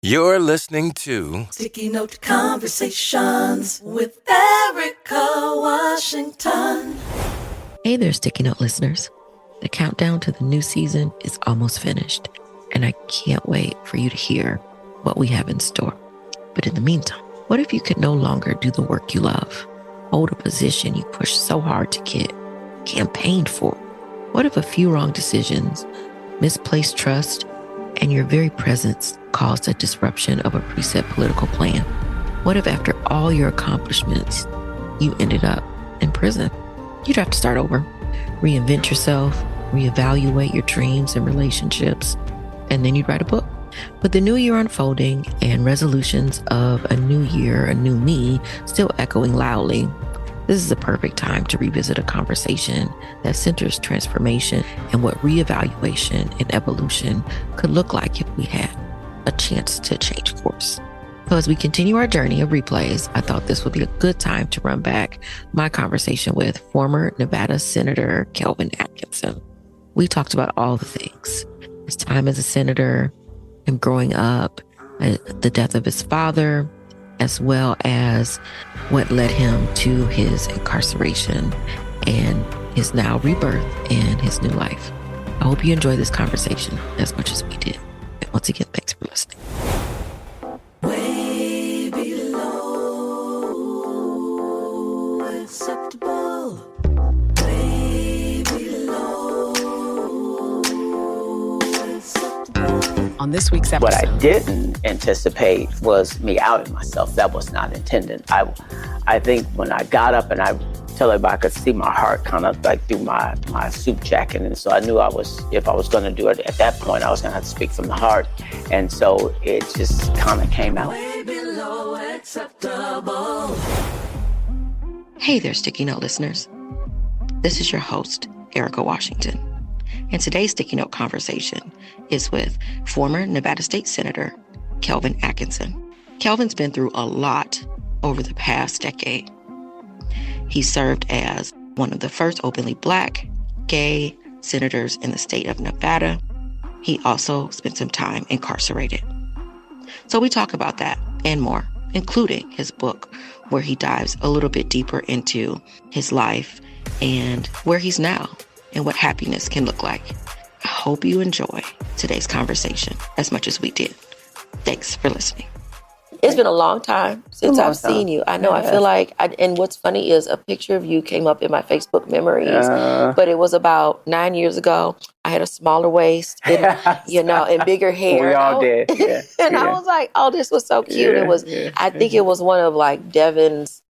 You're listening to Sticky Note Conversations with Erika Washington. Hey there, Sticky Note listeners. The countdown to the new season is almost finished, and I can't wait for you to hear what we have in store. But in the meantime, what if you could no longer do the work you love, hold a position you pushed so hard to get, campaigned for? What if a few wrong decisions, misplaced trust, and your very presence caused a disruption of a preset political plan? What if after all your accomplishments, you ended up in prison? You'd have to start over, reinvent yourself, reevaluate your dreams and relationships, and then you'd write a book. With the new year unfolding and resolutions of a new year, a new me still echoing loudly, this is a perfect time to revisit a conversation that centers transformation and what reevaluation and evolution could look like if we had a chance to change course. So as we continue our journey of replays, I thought this would be a good time to run back my conversation with former Nevada Senator Kelvin Atkinson. We talked about all the things: his time as a senator, him growing up, the death of his father, as well as what led him to his incarceration and his now rebirth and his new life. I hope you enjoy this conversation as much as we did. And once again, thanks for listening. Way below acceptable. Way below acceptable. On this week's episode, What I didn't anticipate was me outing myself. That was not intended. I think when I got up and I tell everybody, I could see my heart kind of like through my suit jacket. And so I knew if I was going to do it at that point, I was going to have to speak from the heart. And so it just kind of came out. Way below acceptable. Hey there, Sticky Note listeners. This is your host, Erika Washington. And today's Sticky Note conversation is with former Nevada State Senator Kelvin Atkinson. Kelvin's been through a lot over the past decade. He served as one of the first openly Black, gay senators in the state of Nevada. He also spent some time incarcerated. So we talk about that and more, including his book, where he dives a little bit deeper into his life and where he's now and what happiness can look like. I hope you enjoy today's conversation as much as we did. Thanks for listening. It's been a long time since I've seen you. I know. Yes. I feel like, and what's funny is a picture of you came up in my Facebook memories, but it was about 9 years ago. I had a smaller waist, and, and bigger hair. We all did. Yeah. And I was like, oh, this was so cute. It was, I think it was one of like Devin's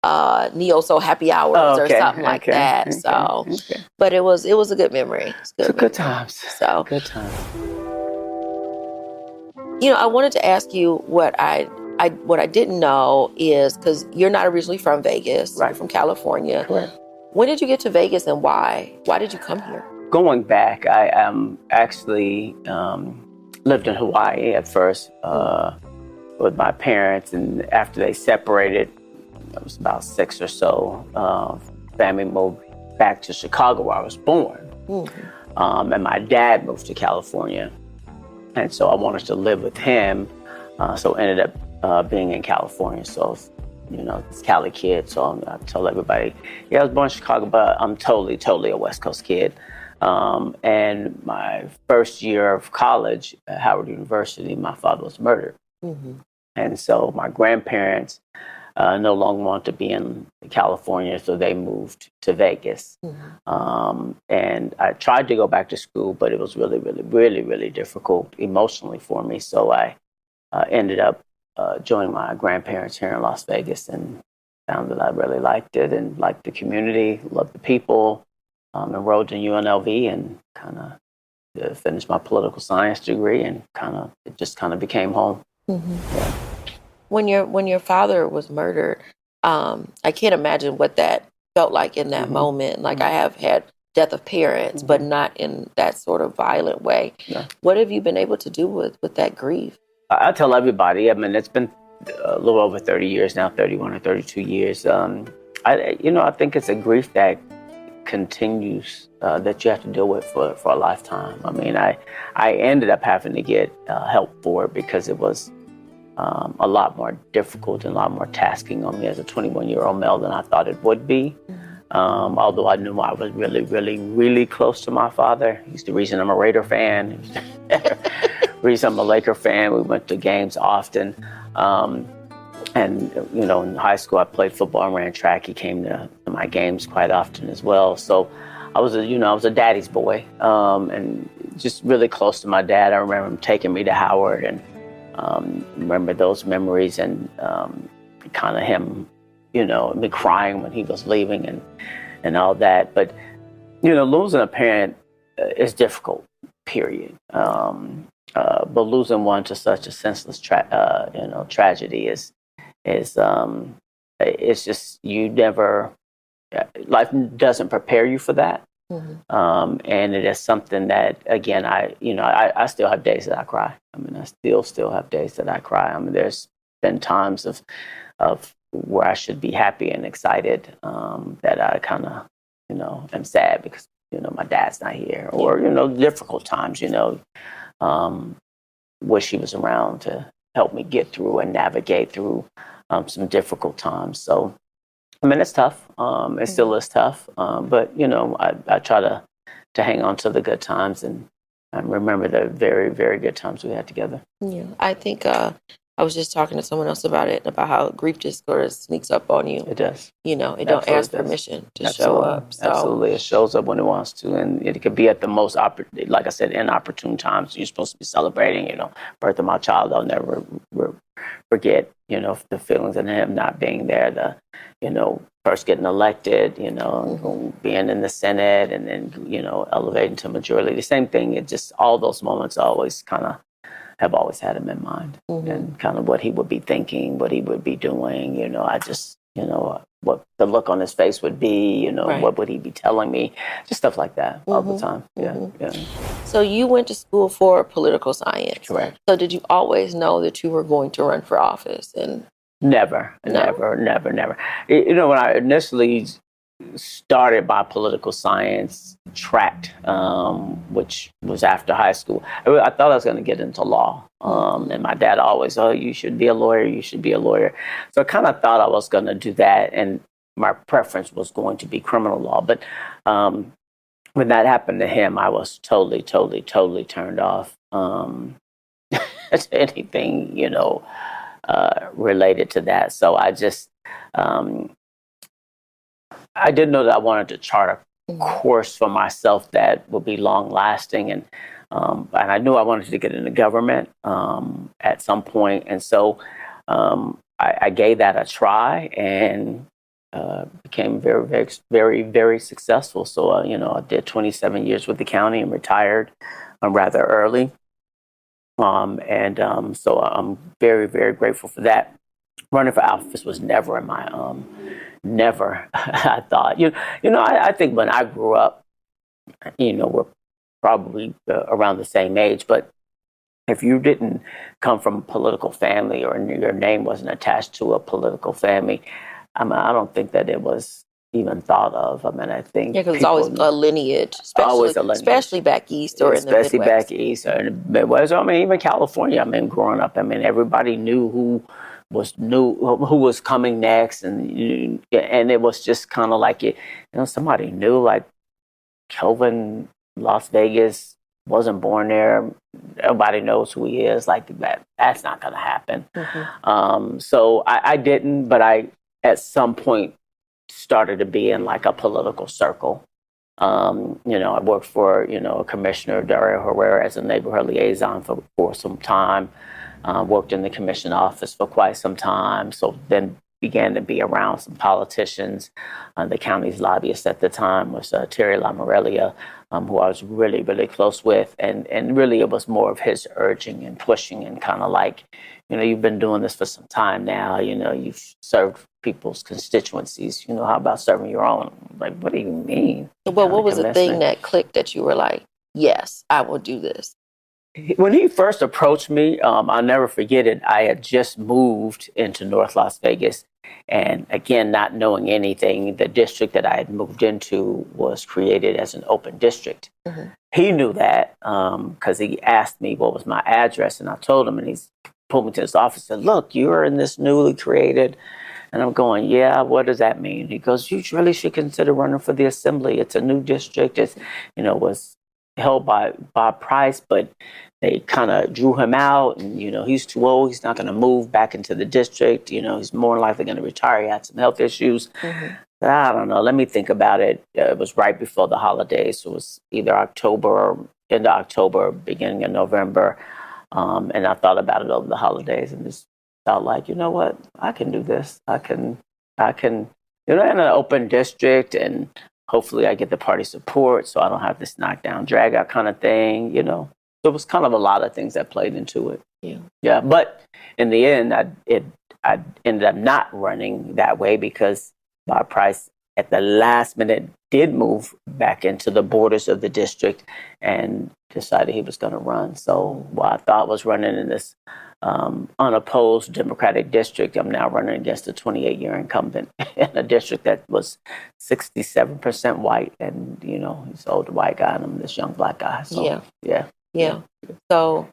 Neo-Soul happy hours or something like that. But it was a good memory. Good times. So good times. I wanted to ask you what I didn't know is, because you're not originally from Vegas, right? You're from California. Correct. When did you get to Vegas and why? Why did you come here? Going back, I actually lived in Hawaii at first with my parents, and after they separated, it was about 6 or so. Family moved back to Chicago, where I was born, and my dad moved to California. And so I wanted to live with him, so ended up being in California. So, this Cali kid. So I tell everybody, I was born in Chicago, but I'm totally a West Coast kid. And my first year of college at Howard University, my father was murdered. Mm-hmm. And so my grandparents no longer wanted to be in California, so they moved to Vegas. Mm-hmm. And I tried to go back to school, but it was really difficult emotionally for me. So I ended up joining my grandparents here in Las Vegas and found that I really liked it and liked the community, loved the people, enrolled in UNLV and kind of finished my political science degree, and it just became home. Mm-hmm. Yeah. When your father was murdered, I can't imagine what that felt like in that moment. Like, I have had death of parents, but not in that sort of violent way. Yeah. What have you been able to do with that grief? I tell everybody, it's been a little over 30 years now, 31 or 32 years. I think it's a grief that continues that you have to deal with for a lifetime. I mean, I ended up having to get help for it because it was a lot more difficult and a lot more tasking on me as a 21-year-old male than I thought it would be. Although I knew I was really, really, really close to my father. He's the reason I'm a Raider fan. The reason I'm a Laker fan. We went to games often. And, you know, in high school, I played football and ran track. He came to my games quite often as well. So I was a daddy's boy, and just really close to my dad. I remember him taking me to Howard, and remember those memories, and kind of him, you know, me crying when he was leaving and all that. But, you know, losing a parent is difficult, period. But losing one to such a senseless tragedy is it's just, you never, life doesn't prepare you for that. And it is something that, again, I still have days that I cry. I mean, I still have days that I cry. I mean, there's been times of where I should be happy and excited, that I kind of, you know, am sad because, you know, my dad's not here, or, you know, difficult times, you know, wish he was around to help me get through and navigate through some difficult times. So, I mean, it's tough. It still is tough. But, you know, I try to hang on to the good times and remember the very, very good times we had together. Yeah, I think I was just talking to someone else about it, about how grief just sort of sneaks up on you. It does. You know, it don't ask permission to show up. So. Absolutely. It shows up when it wants to. And it could be at the most, like I said, inopportune times. You're supposed to be celebrating, you know, birth of my child. I'll never forget, you know, the feelings of him not being there, the, you know, first getting elected, you know, being in the Senate, and then, you know, elevating to majority. The same thing. It just, all those moments always kind of have always had him in mind, and kind of what he would be thinking, what he would be doing. You know, I just, you know, what the look on his face would be, you know, what would he be telling me, just stuff like that all the time. Yeah. So you went to school for political science. Correct. So did you always know that you were going to run for office? And Never. You know, when I initially started my political science track, which was after high school, I thought I was going to get into law. And my dad always, you should be a lawyer, you should be a lawyer. So I kind of thought I was going to do that, and my preference was going to be criminal law. But when that happened to him, I was totally turned off to anything, you know, related to that. So I just, I didn't know that I wanted to chart a course for myself that would be long lasting. And I knew I wanted to get into government at some point. And so I gave that a try, and became very, very, very, very successful. So, you know, I did 27 years with the county and retired rather early. So I'm very, very grateful for that. Running for office was never in my, never, I thought. I think when I grew up, you know, we're probably around the same age, but if you didn't come from a political family, or your name wasn't attached to a political family, I mean, I don't think that it was even thought of. I mean, I think because it's always a lineage, especially back east, or especially in the Midwest. back east or in the Midwest. I mean, even California. I mean, growing up, I mean, everybody knew who was coming next, and it was just kind of like it. You know, somebody knew, like Kelvin, Las Vegas, wasn't born there. Everybody knows who he is. Like that's not going to happen. So I didn't, but I at some point started to be in like a political circle. You know, I worked for, you know, Commissioner Dario Herrera as a neighborhood liaison for some time. Worked in the commission office for quite some time. So then began to be around some politicians. The county's lobbyist at the time was Terry LaMorelia, who I was really, really close with. And really it was more of his urging and pushing, and kind of like, you know, you've been doing this for some time now. You know, you've served people's constituencies. You know, how about serving your own? Like, what do you mean? Well, what was the thing that clicked that you were like, yes, I will do this? When he first approached me, I'll never forget it. I had just moved into North Las Vegas, And again, not knowing anything, the district that I had moved into was created as an open district. Mm-hmm. He knew that because he asked me what was my address, and I told him, and he pulled me to his office and said, "Look, you're in this newly created." And I'm going, "Yeah, what does that mean?" He goes, "You really should consider running for the assembly. It's a new district. It's, was held by Bob Price, but they kind of drew him out, and, he's too old. He's not going to move back into the district. He's more likely going to retire. He had some health issues." Mm-hmm. But I don't know. Let me think about it. It was right before the holidays. So it was either October or end of October, beginning of November. And I thought about it over the holidays and just felt like, you know what? I can do this. I can, in an open district, and hopefully I get the party support so I don't have this knockdown, drag out kind of thing, So it was kind of a lot of things that played into it. Yeah. Yeah. But in the end, I ended up not running that way because Bob Price at the last minute did move back into the borders of the district and decided he was going to run. So while I thought was running in this unopposed Democratic district, I'm now running against a 28-year incumbent in a district that was 67% white. And, he's an older white guy and I'm this young black guy. So, yeah. So,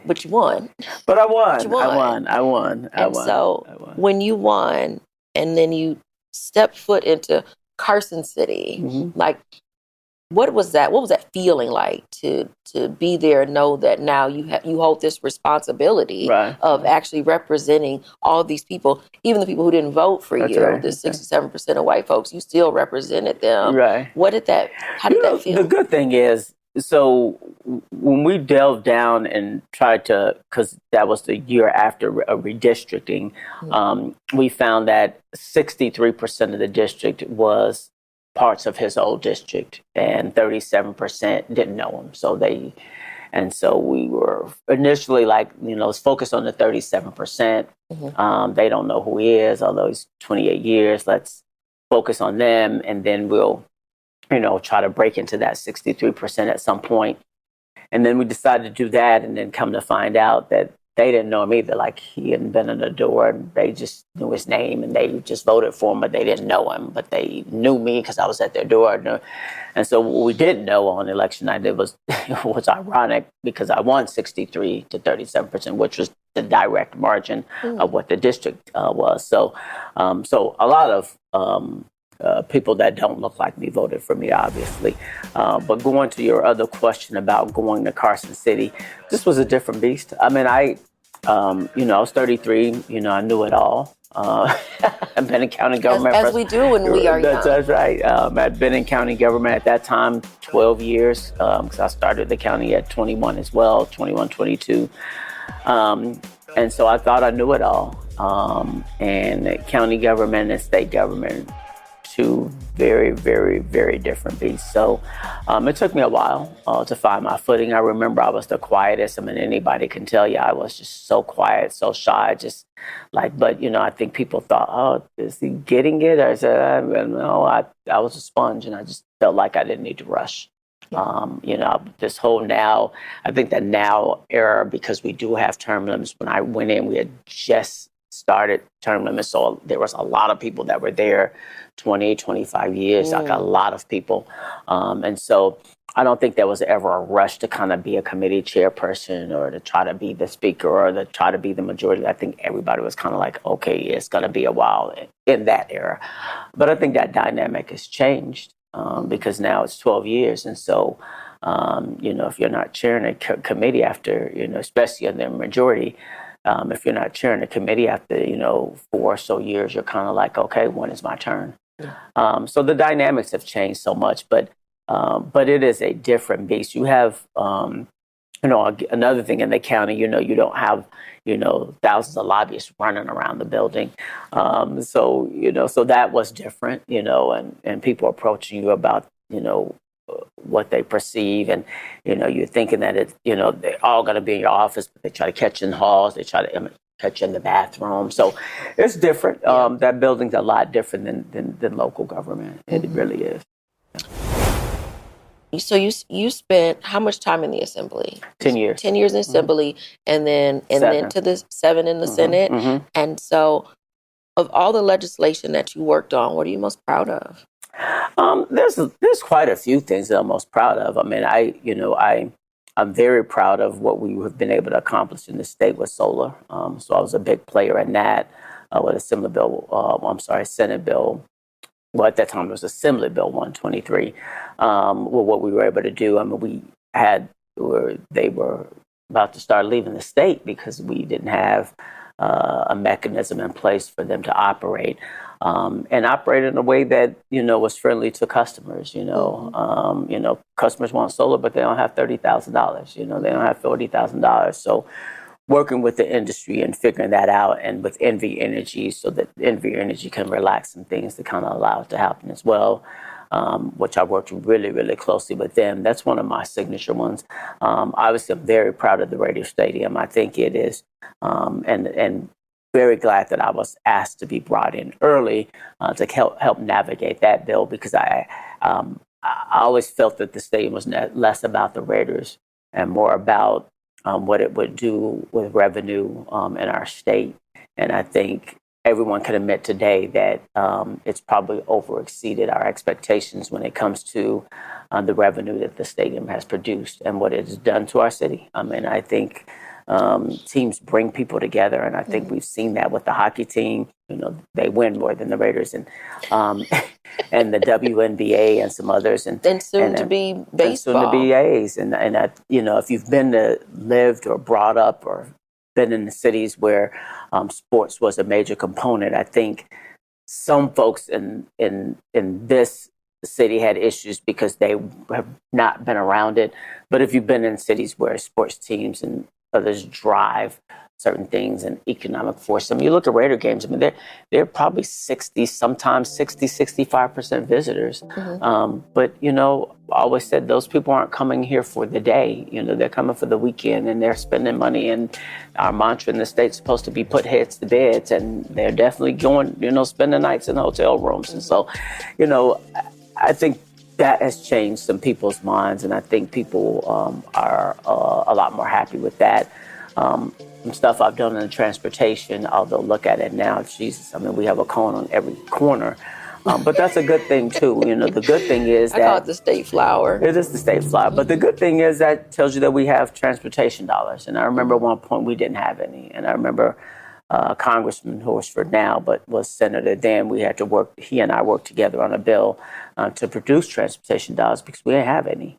but you won. But I won. I won. When you won, and then you stepped foot into Carson City, mm-hmm. like, what was that? What was that feeling like to be there and know that now you hold this responsibility of actually representing all these people, even the people who didn't vote for you, the 67% of white folks, you still represented them. Right. How did that feel? The good thing is, so when we delved down and tried to, because that was the year after redistricting, we found that 63% of the district was parts of his old district and 37% didn't know him. So we were initially like, let's focus on the 37%. Mm-hmm. They don't know who he is, although he's 28 years. Let's focus on them, and then we'll try to break into that 63% at some point. And then we decided to do that, and then come to find out that they didn't know him either. Like, he hadn't been in the door, and they just knew his name, and they just voted for him, but they didn't know him. But they knew me because I was at their door. And so what we didn't know on election night, it was ironic because I won 63 to 37%, which was the direct margin of what the district was. So a lot of people that don't look like me voted for me, obviously. But going to your other question about going to Carson City, this was a different beast. I mean, I was 33. I knew it all. I've been in county government. As we do when we are young. That's right. I'd been in county government at that time 12 years because I started the county at 21 as well, 21, 22. And so I thought I knew it all. And county government and state government, two very, very, very different beasts. So it took me a while to find my footing. I remember I was the quietest. I mean, anybody can tell you I was just so quiet, so shy, just like, but, I think people thought, oh, is he getting it? Or is it, no, I was a sponge, and I just felt like I didn't need to rush. This whole now, I think the now era, because we do have term limits. When I went in, we had just started term limits. So there was a lot of people that were there 20, 25 years, like a lot of people. And so I don't think there was ever a rush to kind of be a committee chairperson or to try to be the speaker or to try to be the majority. I think everybody was kind of like, okay, it's going to be a while in that era. But I think that dynamic has changed because now it's 12 years. And so, if you're not chairing a committee after, especially in the majority, if you're not chairing a committee after, 4 or so years, you're kind of like, okay, when is my turn? Yeah. So the dynamics have changed so much, but it is a different beast. You have, another thing in the county, you don't have, thousands of lobbyists running around the building. So that was different, and people approaching you about, what they perceive, and you're thinking that it's they're all going to be in your office, but they try to catch you in halls, they try to catch you in the bathroom. So it's different. That building's a lot different than local government. It really is. So you spent how much time in the assembly? 10 years. 10 years in assembly, and then to the 7 in the Senate. And so of all the legislation that you worked on, what are you most proud of? There's quite a few things that I'm most proud of. I mean, I'm very proud of what we have been able to accomplish in the state with solar. So I was a big player in that with Senate Bill. Well, at that time it was Assembly Bill 123. What we were able to do. I mean, they were about to start leaving the state because we didn't have a mechanism in place for them to operate. And operate in a way that, was friendly to customers, customers want solar, but they don't have $30,000, they don't have $40,000. So working with the industry and figuring that out, and with Envy Energy, so that Envy Energy can relax some things to kind of allow it to happen as well, which I worked really, really closely with them. That's one of my signature ones. Obviously, I'm very proud of the radio stadium. I think it is, and very glad that I was asked to be brought in early to help navigate that bill, because I always felt that the stadium was less about the Raiders and more about what it would do with revenue in our state. And I think everyone can admit today that it's probably overexceeded our expectations when it comes to the revenue that the stadium has produced and what it has done to our city. I mean, I think teams bring people together, and I think we've seen that with the hockey team. They win more than the Raiders, and and the WNBA and some others, and soon to be baseball, and soon to be A's, and if you've lived or brought up or been in the cities where sports was a major component, I think some folks in this city had issues because they have not been around it. But if you've been in cities where sports teams and others drive certain things and economic force. I mean, you look at Raider games, I mean, they're probably 65% visitors. But, I always said those people aren't coming here for the day. They're coming for the weekend, and they're spending money. And our mantra in the state's supposed to be put heads to beds, and they're definitely going, spending nights in hotel rooms. And so, I think that has changed some people's minds, and I think people are a lot more happy with that. Some stuff I've done in the transportation, although look at it now, Jesus, I mean, we have a cone on every corner. But that's a good thing, too. The good thing is that... I call it the state flower. It is the state flower. But the good thing is that tells you that we have transportation dollars. And I remember at one point we didn't have any. And I remember Congressman Horsford now, but was Senator then, he and I worked together on a bill to produce transportation dollars because we didn't have any.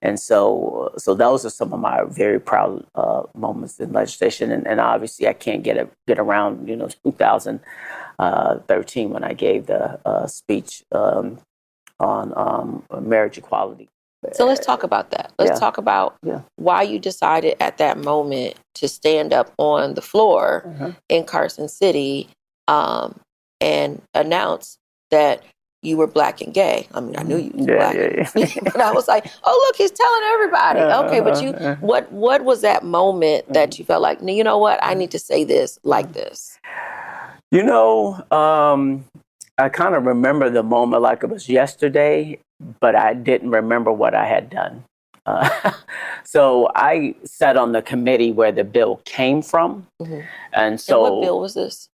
And so those are some of my very proud moments in legislation. And obviously I can't get around, 2013 when I gave the speech on marriage equality. So let's talk about that. Let's talk about why you decided at that moment to stand up on the floor in Carson City and announce that you were Black and gay. I mean, I knew you was Black. But I was like, oh, look, he's telling everybody. Okay, but what was that moment that you felt like, you know what, I need to say this like this? I kind of remember the moment like it was yesterday, but I didn't remember what I had done. So I sat on the committee where the bill came from. And so... And what bill was this?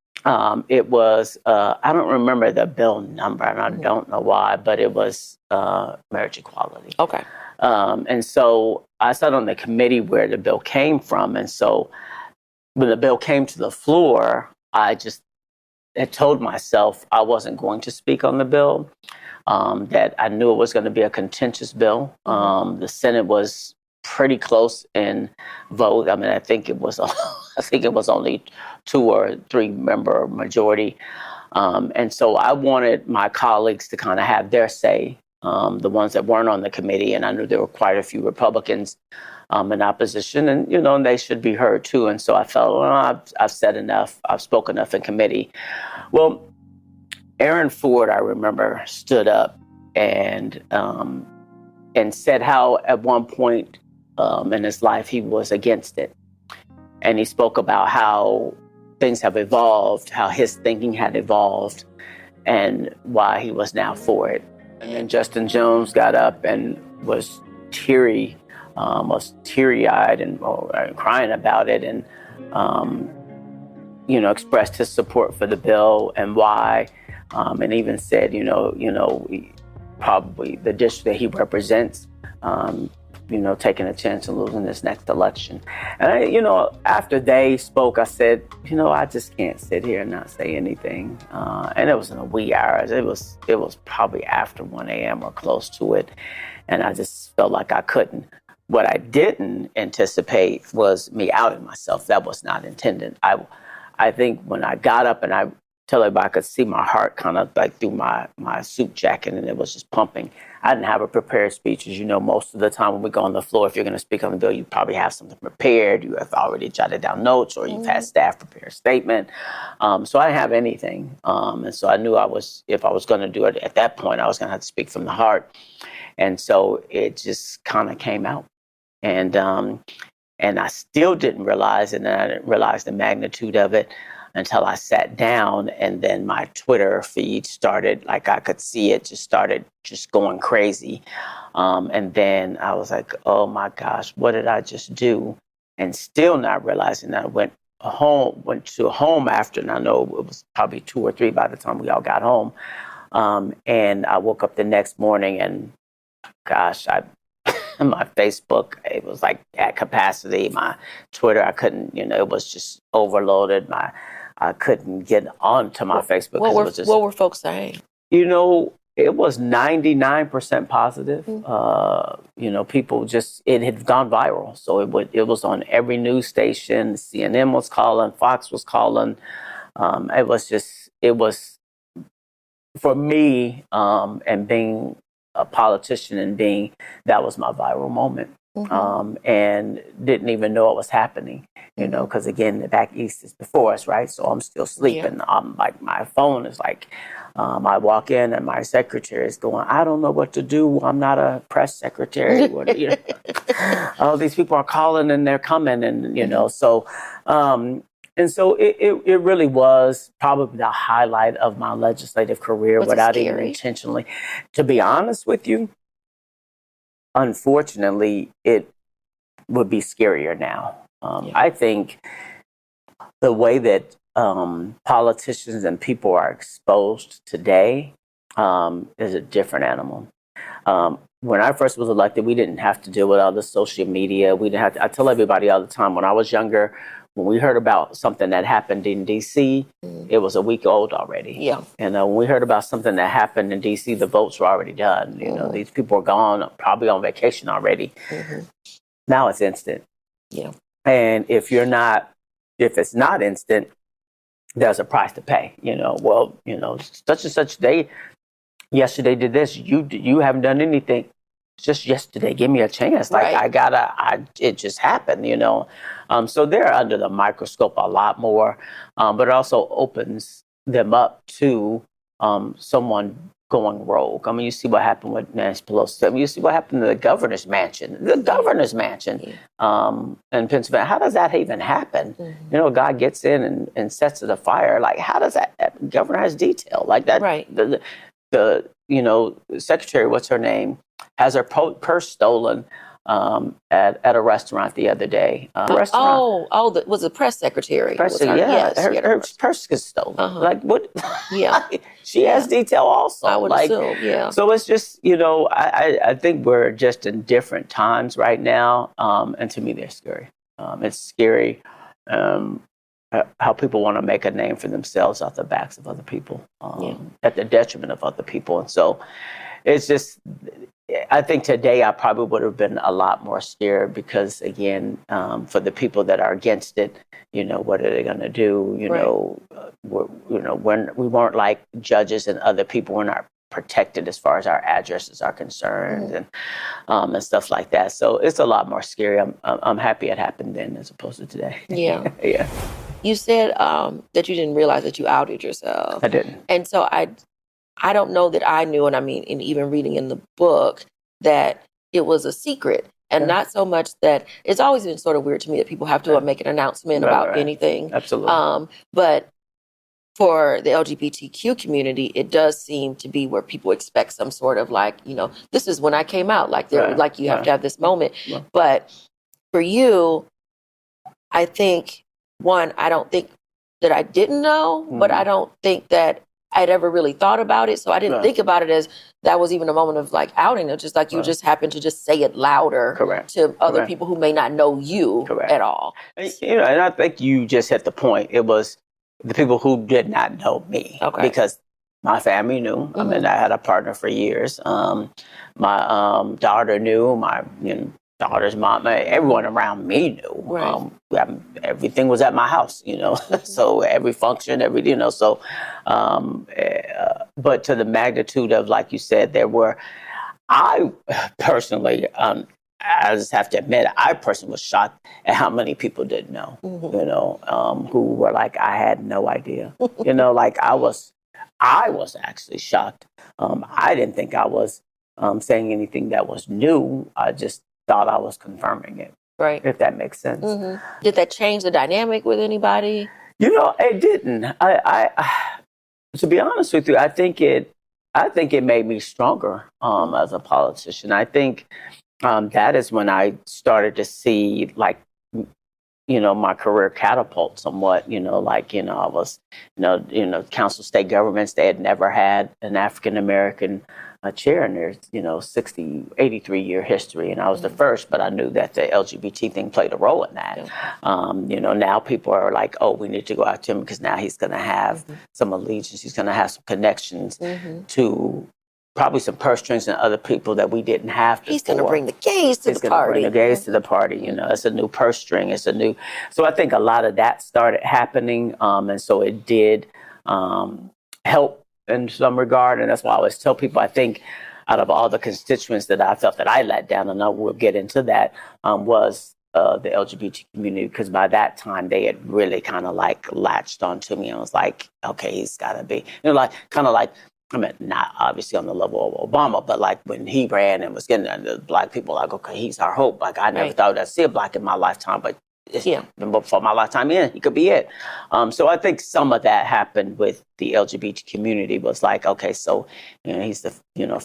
It was, I don't remember the bill number, and I don't know why, but it was marriage equality. Okay. And so I sat on the committee where the bill came from. And so when the bill came to the floor, I just had told myself I wasn't going to speak on the bill, that I knew it was going to be a contentious bill. The Senate was pretty close in vote. I mean, I think it was only 2 or 3 member majority. And so I wanted my colleagues to kind of have their say, the ones that weren't on the committee. And I knew there were quite a few Republicans in opposition, and, and they should be heard too. And so I felt, well, I've said enough. I've spoken enough in committee. Well, Aaron Ford, I remember, stood up and said how at one point in his life he was against it. And he spoke about how things have evolved, how his thinking had evolved, and why he was now for it. And then Justin Jones got up and was teary-eyed and crying about it. And expressed his support for the bill and why, and even said, probably the district that he represents, taking a chance of losing this next election. And after they spoke, I said, I just can't sit here and not say anything. And it was in the wee hours. It was probably after 1 a.m. or close to it. And I just felt like I couldn't. What I didn't anticipate was me outing myself. That was not intended. I think when I got up and I tell everybody I could see my heart kind of like through my suit jacket and it was just pumping. I didn't have a prepared speech. As you know, most of the time when we go on the floor, if you're going to speak on the bill, you probably have something prepared. You have already jotted down notes or you've had staff prepare a statement. So I didn't have anything. And so I knew if I was going to do it at that point, I was going to have to speak from the heart. And so it just kind of came out. And I still didn't realize it, and I didn't realize the magnitude of it until I sat down, and then my Twitter feed started, like I could see it started going crazy. And then I was like, oh my gosh, what did I just do? And still not realizing that I went to home after, and I know it was probably 2 or 3 by the time we all got home. And I woke up the next morning and gosh, my Facebook, it was like at capacity. My Twitter, I couldn't, it was just overloaded. I couldn't get onto my Facebook. What were folks saying? It was 99% positive. People it had gone viral. So it was on every news station. CNN was calling, Fox was calling. It was for me, and being a politician and that was my viral moment. And didn't even know it was happening, because again, back east is before us, right? So I'm still sleeping. Like my phone is like, I walk in and my secretary is going, I don't know what to do. I'm not a press secretary. All these people are calling and they're coming and, so, and so it really was probably the highlight of my legislative career without even intentionally. To be honest with you, unfortunately, it would be scarier now. I think the way that politicians and people are exposed today is a different animal. When I first was elected, we didn't have to deal with all the social media. We didn't have to, I tell everybody all the time, when I was younger, when we heard about something that happened in D.C., it was a week old already. Yeah. And when we heard about something that happened in D.C., the votes were already done. These people are gone, probably on vacation already. Now it's instant. Yeah. And if it's not instant, there's a price to pay. Such and such day, yesterday did this. You haven't done anything. Just yesterday, give me a chance. Like it just happened, So they're under the microscope a lot more, but it also opens them up to someone going rogue. I mean, you see what happened with Nancy Pelosi. I mean, you see what happened to the governor's mansion. The governor's mansion in Pennsylvania. How does that even happen? A guy gets in and sets it afire. Like, how does that? The governor has detail like that. Right. The secretary, what's her name, has her purse stolen at a restaurant the other day. Was the press secretary? Her purse gets stolen. Like what? Yeah, she has detail also. I would assume. Yeah. So it's just I think we're just in different times right now, and to me they're scary. It's scary. How people want to make a name for themselves off the backs of other people, at the detriment of other people. And so it's just, I think today I probably would have been a lot more scared because, again, for the people that are against it, what are they going to do? We weren't like judges and other people. We're not protected as far as our addresses are concerned and stuff like that. So it's a lot more scary. I'm happy it happened then as opposed to today. Yeah. Yeah. You said that you didn't realize that you outed yourself. I didn't. And so I don't know that I knew, and I mean, in even reading in the book, that it was a secret. And not so much that, it's always been sort of weird to me that people have to make an announcement about anything. Absolutely. But for the LGBTQ community, it does seem to be where people expect some sort of this is when I came out. You have to have this moment. Right. But for you, I think, one, I don't think that I didn't know, but I don't think that I'd ever really thought about it. So I didn't think about it as that was even a moment of like outing. It's just like you just happened to just say it louder to other people who may not know you at all. And, you know, and I think you just hit the point. It was the people who did not know me because my family knew. I mean, I had a partner for years. My daughter knew. My daughter's mom. Everyone around me knew. Everything was at my house. You know, so every function, So, but to the magnitude of, like you said, I personally. I just have to admit, I personally was shocked at how many people didn't know, who were like, I had no idea, like I was actually shocked. I didn't think I was saying anything that was new. I just thought I was confirming it. Right. If that makes sense. Did that change the dynamic with anybody? It didn't. I to be honest with you, I think it made me stronger as a politician. I think that is when I started to see, like, my career catapult somewhat. I was, council state governments. They had never had an African American chair in their, 83-year history, and I was the first. But I knew that the LGBT thing played a role in that. Now people are like, oh, we need to go after him because now he's going to have some allegiance. He's going to have some connections to. Probably some purse strings and other people that we didn't have before. He's going to bring the gays to the party. Bring the gays to the party. It's a new purse string. So I think a lot of that started happening. And so it did help in some regard. And that's why I always tell people, I think out of all the constituents that I felt that I let down, and I will get into that, was the LGBT community. Because by that time, they had really kind of like latched onto me. And was like, okay, he's got to be, I mean, not obviously on the level of Obama, but like when he ran and was getting the black people, like, okay, he's our hope. Like, I never thought I'd see a black in my lifetime, but before my lifetime he could be it. So I think some of that happened with the LGBT community was like, okay, so he's the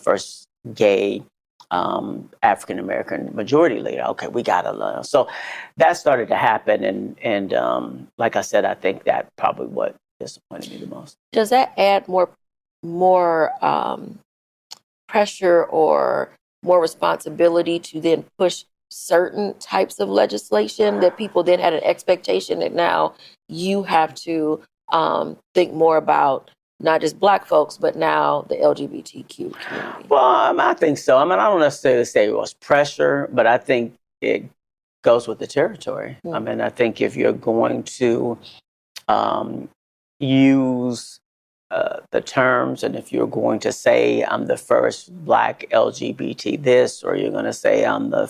first gay African American majority leader. Okay, we gotta learn. So that started to happen, and like I said, I think that probably what disappointed me the most. Does that add more pressure or more responsibility to then push certain types of legislation that people then had an expectation that now you have to think more about not just Black folks, but now the LGBTQ community? Well, I think so. I mean, I don't necessarily say it was pressure, but I think it goes with the territory. I mean, I think if you're going to use the terms, and if you're going to say I'm the first Black LGBT this, or you're going to say I'm the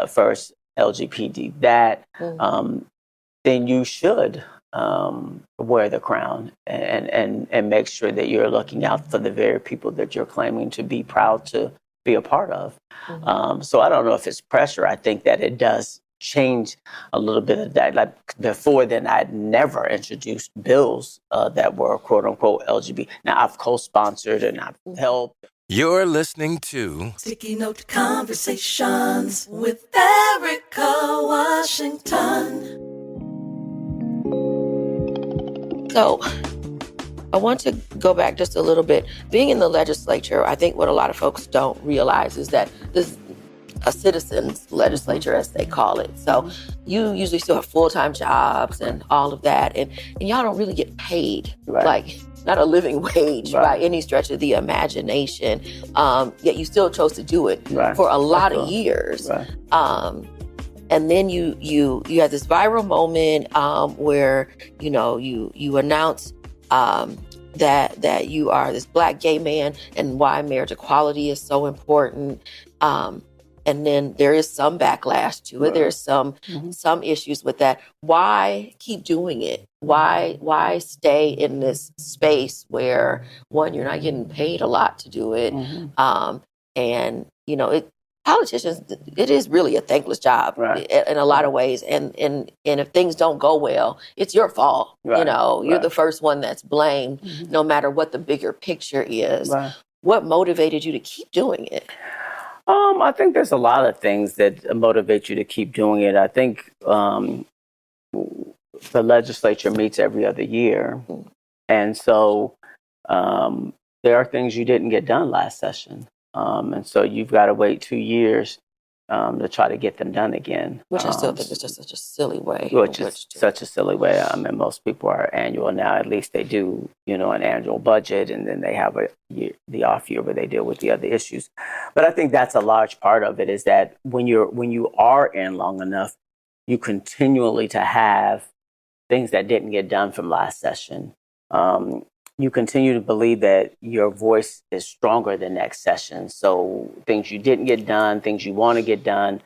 first LGBT that, then you should wear the crown and make sure that you're looking out for the very people that you're claiming to be proud to be a part of. So I don't know if it's pressure. I think that it does change a little bit of that. Like before then, I'd never introduced bills that were quote unquote LGBT. Now I've co-sponsored and I've helped. You're listening to Sticky Note Conversations with Erika Washington. So I want to go back just a little bit. Being in the legislature, I think what a lot of folks don't realize is that this is a citizens legislature, as they call it. So you usually still have full-time jobs and all of that. And y'all don't really get paid, like not a living wage by any stretch of the imagination. Yet you still chose to do it for a lot of years. And then you had this viral moment where, you announce that you are this Black gay man and why marriage equality is so important. And then there is some backlash to it. There's some issues with that. Why keep doing it? Why stay in this space where, one, you're not getting paid a lot to do it, and politicians, it is really a thankless job in a lot of ways. And if things don't go well, it's your fault. You're the first one that's blamed, no matter what the bigger picture is. What motivated you to keep doing it? I think there's a lot of things that motivate you to keep doing it. I think the legislature meets every other year. And so there are things you didn't get done last session. And so you've got to wait 2 years to try to get them done again. Which I still think is just such a silly way. Which is such a silly way. I mean, most people are annual now. At least they do, an annual budget, and then they have the off year where they deal with the other issues. But I think that's a large part of it, is that when you are in long enough, you continually to have things that didn't get done from last session. You continue to believe that your voice is stronger than next session. So things you didn't get done, things you want to get done,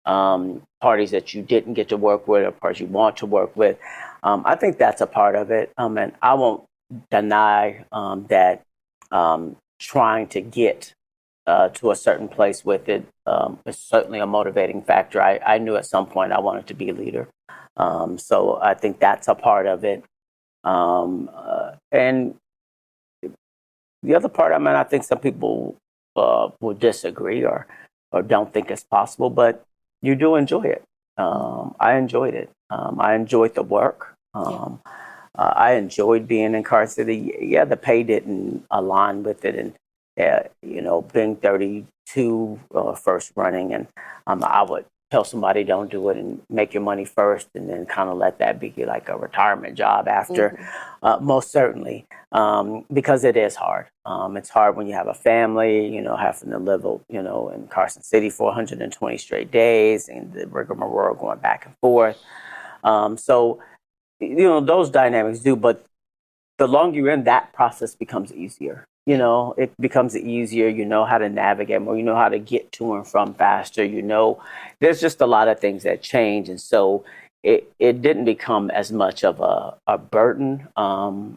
parties that you didn't get to work with or parties you want to work with. I think that's a part of it. And I won't deny that trying to get to a certain place with it is certainly a motivating factor. I knew at some point I wanted to be a leader. So I think that's a part of it. And the other part, I think some people will disagree or don't think it's possible, but you do enjoy it. I enjoyed it. I enjoyed the work. I enjoyed being incarcerated. Yeah, the pay didn't align with it. And, being 32 first running, and I would tell somebody don't do it and make your money first and then kind of let that be like a retirement job after. Most certainly, because it is hard. It's hard when you have a family, having to live, in Carson City for 120 straight days and the rigmarole going back and forth. So, those dynamics do, but the longer you're in, that process becomes easier. It becomes easier. You know how to navigate more. You know how to get to and from faster. There's just a lot of things that change. And so it didn't become as much of a burden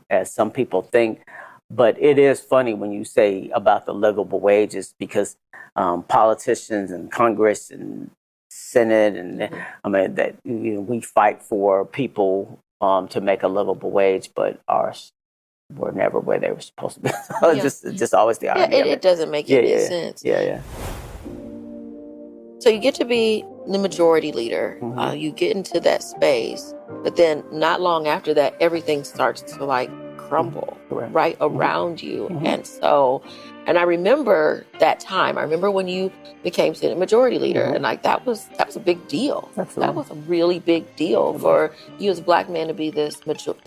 as some people think. But it is funny when you say about the livable wages, because politicians and Congress and Senate and that we fight for people to make a livable wage, but ours were never where they were supposed to be. So just always the irony. It doesn't make any sense. Yeah. So you get to be the majority leader. You get into that space, but then not long after that, everything starts to crumble right around you. And I remember that time. I remember when you became Senate Majority Leader, and that was a big deal. Absolutely. That was a really big deal for you as a Black man to be this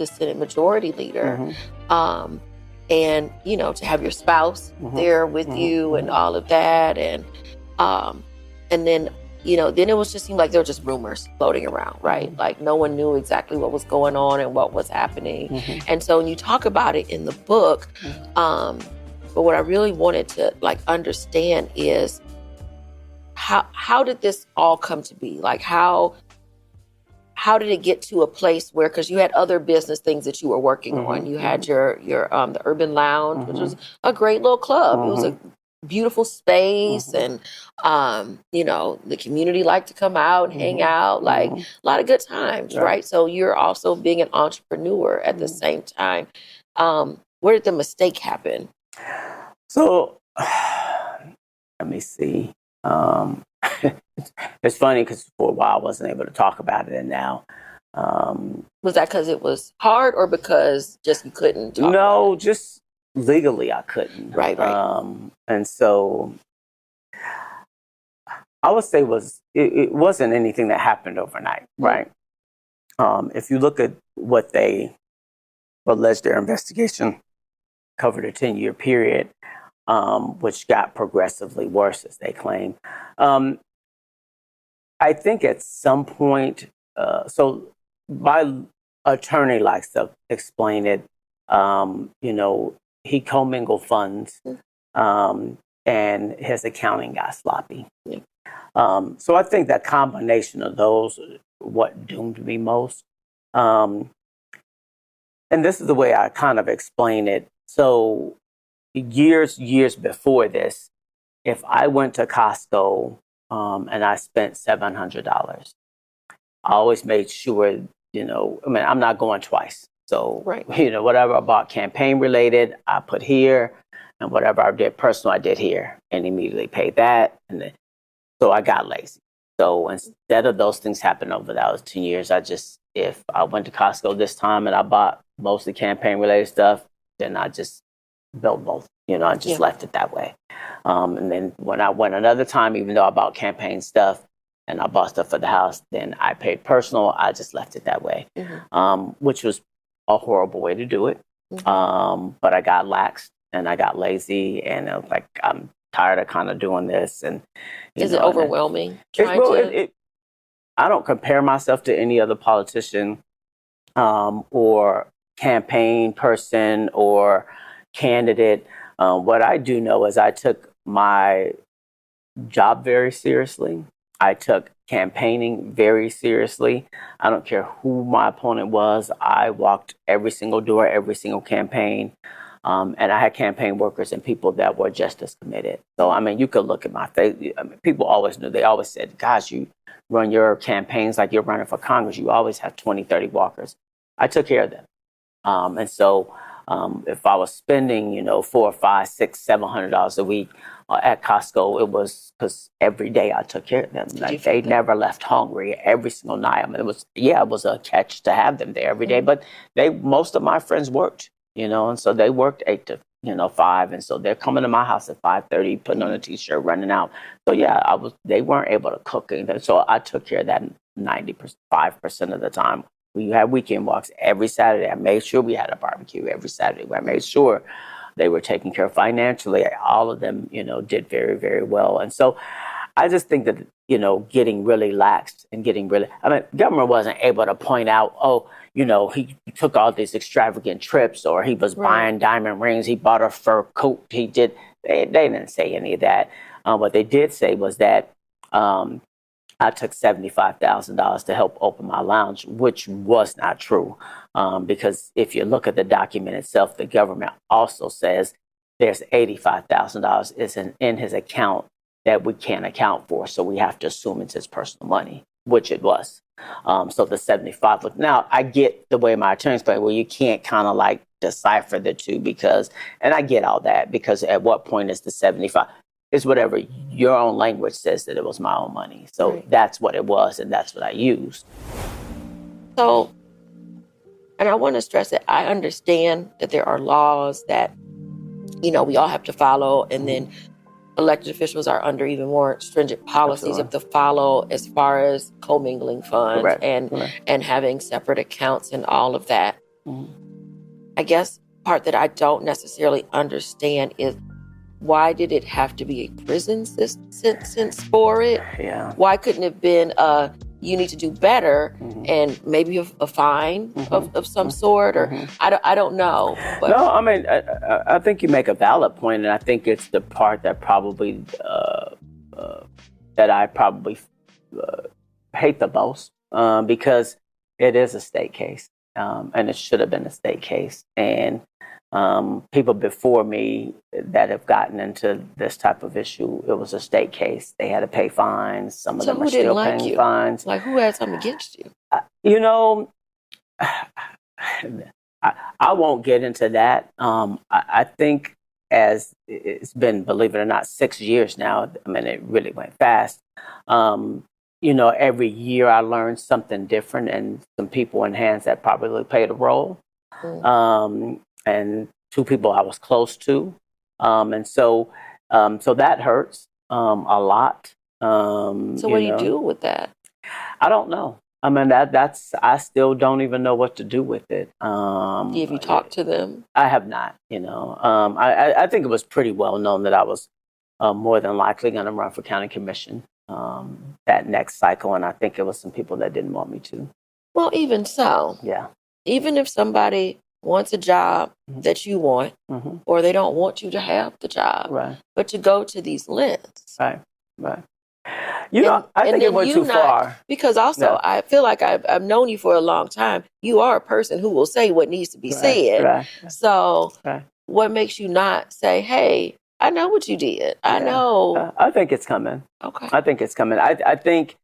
Senate Majority Leader, and to have your spouse there with you and all of that, and then then it was just seemed like there were just rumors floating around, right? Like no one knew exactly what was going on and what was happening, and so when you talk about it in the book. But what I really wanted to understand is how did this all come to be? Like how did it get to a place where, because you had other business things that you were working on. You had your the Urban Lounge, which was a great little club. It was a beautiful space, and the community liked to come out and hang out, a lot of good times, right? So you're also being an entrepreneur at the same time. Where did the mistake happen? So, let me see. It's funny because for a while I wasn't able to talk about it, and now. Was that because it was hard, or because just you couldn't talk No, just legally I couldn't. Right. And so I would say it wasn't anything that happened overnight, right? If you look at what they alleged their investigation covered a 10-year period, which got progressively worse, as they claim. I think at some point, so my attorney likes to explain it, he commingled funds, and his accounting got sloppy. So I think that combination of those are what doomed me most. And this is the way I kind of explain it. So years before this, if I went to Costco and I spent $700, I always made sure, I'm not going twice. So, whatever I bought campaign related, I put here, and whatever I did personal, I did here, and immediately paid that. So I got lazy. So instead of those things happening over those 10 years, I just if I went to Costco this time and I bought mostly campaign related stuff, then I just built both. I just left it that way. And then when I went another time, even though I bought campaign stuff and I bought stuff for the house, then I paid personal. I just left it that way, which was a horrible way to do it. But I got lax and I got lazy, and I was like, I'm tired of kind of doing this. And is it overwhelming? I don't compare myself to any other politician or campaign person or candidate. What I do know is I took my job very seriously. I took campaigning very seriously. I don't care who my opponent was. I walked every single door, every single campaign. And I had campaign workers and people that were just as committed. So, I mean, you could look at my face. I mean, people always knew. They always said, gosh, you run your campaigns like you're running for Congress. You always have 20, 30 walkers. I took care of them. And so if I was spending, $400, $500, $600, $700 a week at Costco, it was because every day I took care of them. Like, they never left hungry every single night. I mean, it was a catch to have them there every day. But most of my friends worked, and so they worked 8 to 5, and so they're coming to my house at 5:30, putting on a t-shirt, running out. So they weren't able to cook anything. So I took care of that 95% of the time. We had weekend walks every Saturday. I made sure we had a barbecue every Saturday. I made sure they were taken care of financially. All of them, did very, very well. And so I just think that, getting really laxed and government wasn't able to point out, he took all these extravagant trips, or he was buying diamond rings. He bought a fur coat. They didn't say any of that. What they did say was that, I took $75,000 to help open my lounge, which was not true. Because if you look at the document itself, the government also says there's $85,000 is in his account that we can't account for. So we have to assume it's his personal money, which it was. So the 75 was, now I get the way my attorneys play, well, you can't kind of like decipher the two and I get all that, because at what point is the 75? It's whatever your own language says that it was my own money. So that's what it was, and that's what I used. So, and I want to stress that I understand that there are laws that, we all have to follow, and then elected officials are under even more stringent policies of to follow as far as commingling funds and having separate accounts and all of that. I guess part that I don't necessarily understand is, why did it have to be a prison sentence for it? Yeah. Why couldn't it have been you need to do better and maybe a fine of some sort? Or I don't know. But. No, I mean, I think you make a valid point, and I think it's the part that probably that I probably hate the most, because it is a state case, and it should have been a state case. And people before me that have gotten into this type of issue, it was a state case. They had to pay fines. Some of them are still paying fines. Like, who had something against you? I won't get into that. I think, as it's been, believe it or not, 6 years now. I mean, it really went fast. Every year I learned something different, and some people in hands that probably played a role. And 2 people I was close to. And so that hurts a lot. So what do you do with that? I don't know. I mean, I still don't even know what to do with it. Have you talked to them? I have not, I think it was pretty well known that I was more than likely going to run for county commission that next cycle. And I think it was some people that didn't want me to. Well, even so. Yeah. Even if somebody wants a job that you want, or they don't want you to have the job, but to go to these lengths. Right. I think it went too far. Because also, I feel like I've known you for a long time. You are a person who will say what needs to be said. Right. So what makes you not say, hey, I know what you did. I know. I think it's coming. Okay. I think it's coming. I think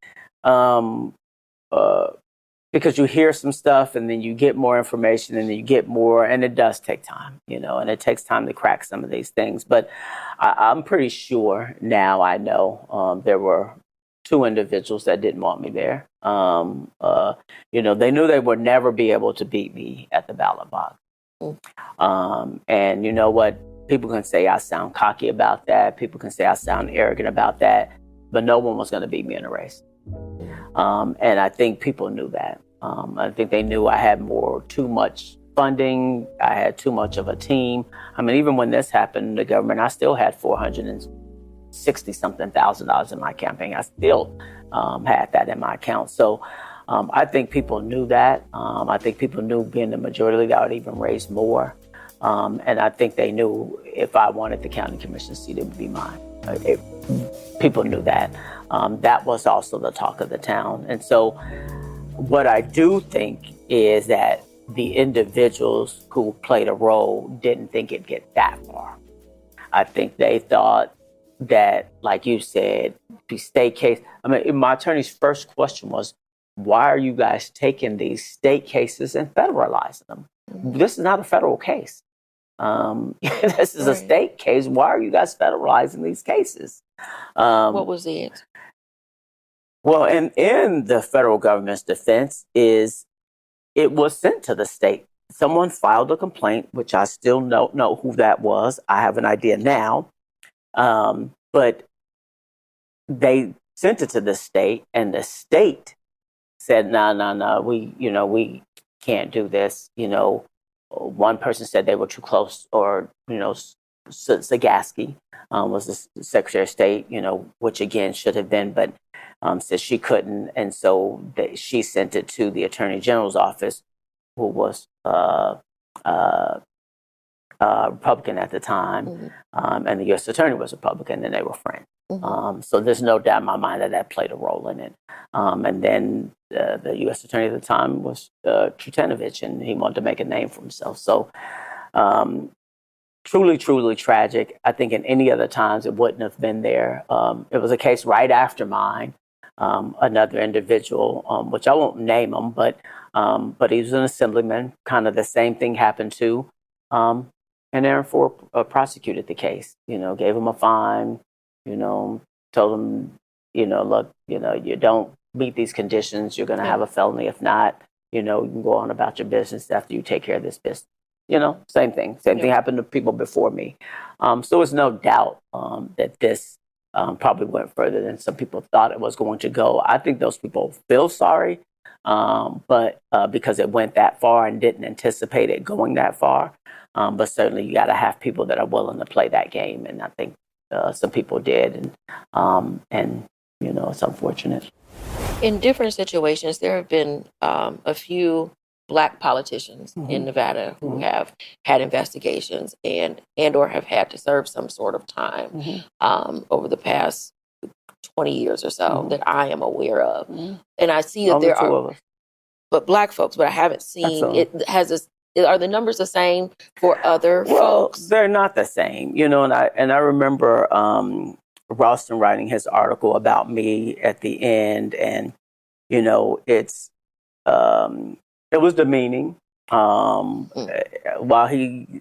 because you hear some stuff, and then you get more information, and then you get more, and it does take time, and it takes time to crack some of these things. But I'm pretty sure now I know there were two individuals that didn't want me there. They knew they would never be able to beat me at the ballot box. And you know what? People can say I sound cocky about that. People can say I sound arrogant about that. But no one was going to beat me in a race. And I think people knew that. I think they knew I had too much funding. I had too much of a team. I mean, even when this happened in the government, I still had $460-something thousand in my campaign. I still had that in my account. So I think people knew that. I think people knew being the majority leader, I would even raise more. And I think they knew if I wanted the county commission seat, it would be mine. People knew that. That was also the talk of the town. And so what I do think is that the individuals who played a role didn't think it'd get that far. I think they thought that, like you said, the state case. I mean, my attorney's first question was, why are you guys taking these state cases and federalizing them? This is not a federal case. This is a state case. Why are you guys federalizing these cases? What was the answer? Well, in the federal government's defense is it was sent to the state. Someone filed a complaint, which I still don't know who that was. I have an idea now. But they sent it to the state, and the state said, no, we can't do this. One person said they were too close, or, Zagaski was the Secretary of State, which again should have been, but said she couldn't. And so she sent it to the Attorney General's office, who was Republican at the time, and the U.S. Attorney was Republican, and they were friends. So there's no doubt in my mind that played a role in it. And then the U.S. Attorney at the time was Trutanovich, and he wanted to make a name for himself. So truly, truly tragic. I think in any other times it wouldn't have been there. It was a case right after mine. Another individual, which I won't name him, but he was an assemblyman. Kind of the same thing happened to. And Aaron Ford prosecuted the case, gave him a fine, told him, look, you don't meet these conditions, you're going to have a felony. If not, you can go on about your business after you take care of this business. Same thing. Same thing happened to people before me. So there's no doubt that this probably went further than some people thought it was going to go. I think those people feel sorry, but because it went that far and didn't anticipate it going that far. But certainly you got to have people that are willing to play that game. And I think some people did. And it's unfortunate. In different situations, there have been a few Black politicians in Nevada who have had investigations and or have had to serve some sort of time over the past 20 years or so that I am aware of. And I see that Only there two are, of us. but Black folks, but I haven't seen it has this. Are the numbers the same for other folks? They're not the same, and I remember Ralston writing his article about me at the end, and it's it was demeaning. While he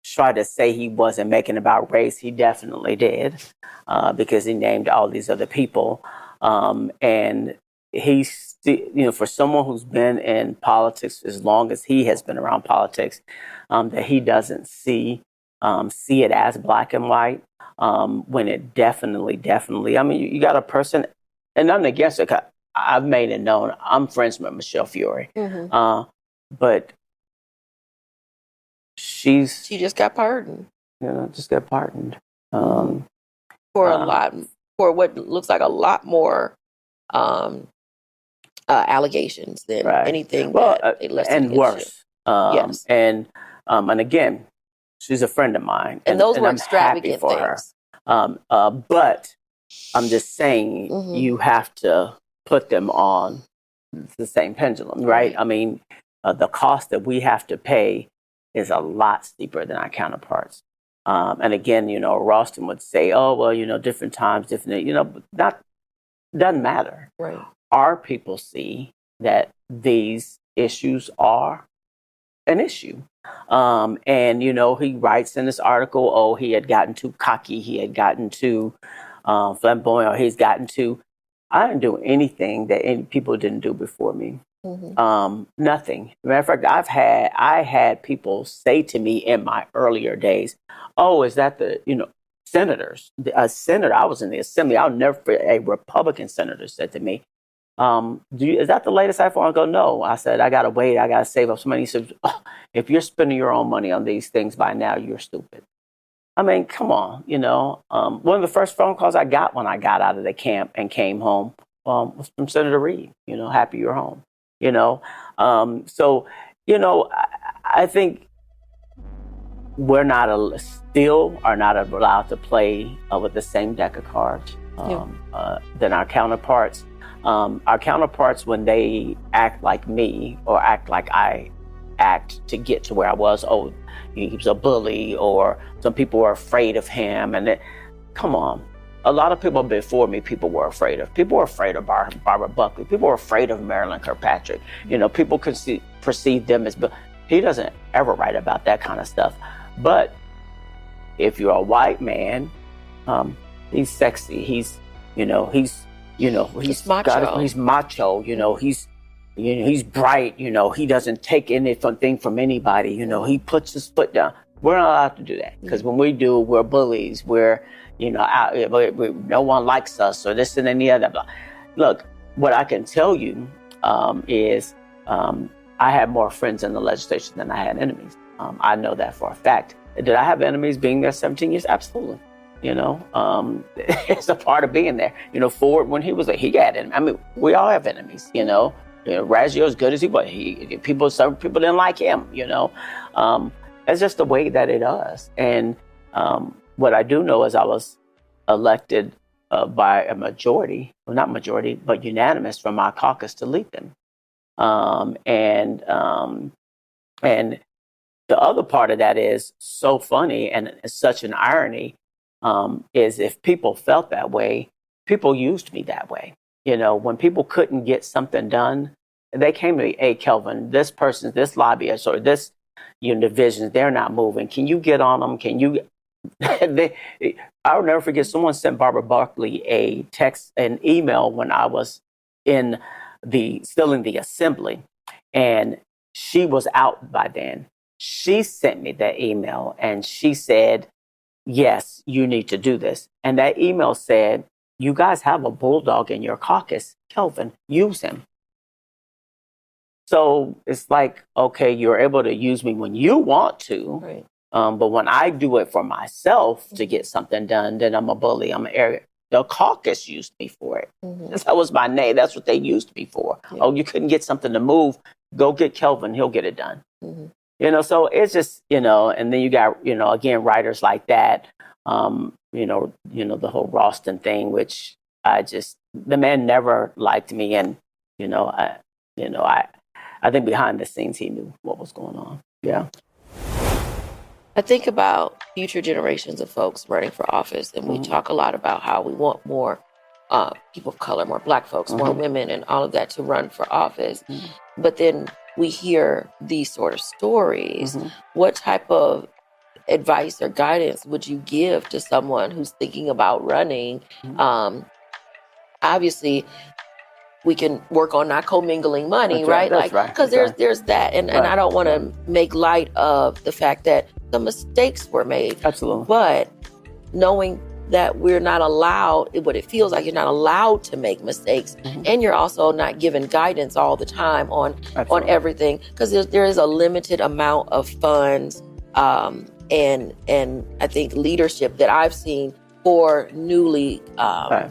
tried to say he wasn't making about race, he definitely did, because he named all these other people, and he's, for someone who's been in politics as long as he has been around politics, that he doesn't see it as black and white, when it definitely, I mean, you got a person, and nothing against it, I've made it known, I'm friends with Michelle Fiore, but she just got pardoned. Just got pardoned. For a lot, for what looks like a lot more allegations than anything that they listed and worse. Yes. And again, she's a friend of mine. And those were I'm extravagant for things. Her. But I'm just saying you have to put them on the same pendulum, right? I mean, the cost that we have to pay is a lot steeper than our counterparts. And again, Ralston would say, oh, well, different times, different, but doesn't matter. Right. Our people see that these issues are an issue. And, he writes in this article, he had gotten too cocky, he had gotten too flamboyant, or he's gotten too, I didn't do anything that any people didn't do before me. Nothing. Matter of fact, I had people say to me in my earlier days, "Oh, is that the senators? A senator? I was in the assembly. I'll never forget a Republican senator said to me, is that the latest iPhone?" I go, "No." I said, "I gotta wait. I gotta save up some money." He said, "Oh, if you're spending your own money on these things by now, you're stupid." I mean, come on, one of the first phone calls I got when I got out of the camp and came home was from Senator Reid. Happy you're home. So I think we're still are not allowed to play with the same deck of cards than our counterparts. Our counterparts, when they act like me or act like I act to get to where I was, oh, he was a bully, or some people were afraid of him. And come on. A lot of people before me, people were afraid of. People were afraid of Barbara Buckley. People were afraid of Marilyn Kirkpatrick. People could perceive them as, he doesn't ever write about that kind of stuff. But if you're a white man, he's sexy. He's macho. He's macho. He's bright. He doesn't take anything from anybody. He puts his foot down. We're not allowed to do that, because when we do, we're bullies. We're no one likes us, or this and any other. Blah. Look, what I can tell you is I had more friends in the legislature than I had enemies. I know that for a fact. Did I have enemies being there 17 years? Absolutely. It's a part of being there. Ford, when he was there, he had enemies. I mean, we all have enemies. Raggio, as good as he was, some people didn't like him. It's just the way that it is. And what I do know is I was elected by a majority, well, not majority, but unanimous from my caucus to lead them. And the other part of that is so funny, and it's such an irony, is if people felt that way, people used me that way. When people couldn't get something done, they came to me, "Hey, Kelvin, this lobbyist or this division, they're not moving. Can you get on them? Can you?" I'll never forget, someone sent Barbara Buckley an email when I was still in the assembly, and she was out by then. She sent me that email and she said, "Yes, you need to do this." And that email said, "You guys have a bulldog in your caucus, Kelvin, use him." So it's like, okay, you're able to use me when you want to. Right. But when I do it for myself to get something done, then I'm a bully. I'm an arrogant. The caucus used me for it. That was my name. That's what they used me for. Yeah. Oh, you couldn't get something to move. Go get Kelvin. He'll get it done. So it's just, and then you got, again, writers like that, the whole Ralston thing, which the man never liked me. And, I think behind the scenes, he knew what was going on. Yeah. I think about future generations of folks running for office, and we talk a lot about how we want more people of color, more Black folks, more women, and all of that to run for office. But then we hear these sort of stories. What type of advice or guidance would you give to someone who's thinking about running? Obviously, we can work on not commingling money, right? Because there's that, and I don't want to make light of the fact that the mistakes were made. Absolutely. But knowing that we're not allowed, what it feels like, you're not allowed to make mistakes, and you're also not given guidance all the time on everything, because there is a limited amount of funds and I think leadership that I've seen for newly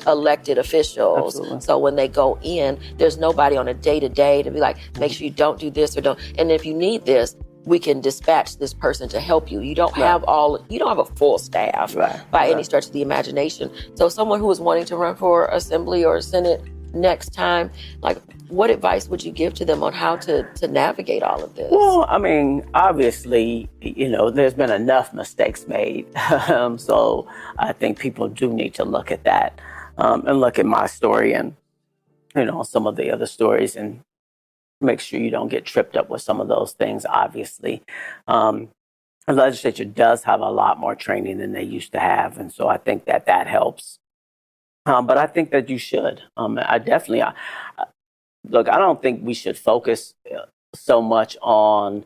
elected officials. Absolutely. So when they go in, there's nobody on a day-to-day to be like, make sure you don't do this or don't. And if you need this, we can dispatch this person to help you. You don't have a full staff by any stretch of the imagination. So someone who is wanting to run for assembly or Senate next time, like, what advice would you give to them on how to navigate all of this? Well, I mean, obviously, there's been enough mistakes made. So I think people do need to look at that and look at my story and, some of the other stories, and make sure you don't get tripped up with some of those things, obviously. The legislature does have a lot more training than they used to have. And so I think that helps. But I think that you should. I definitely look. I don't think we should focus so much on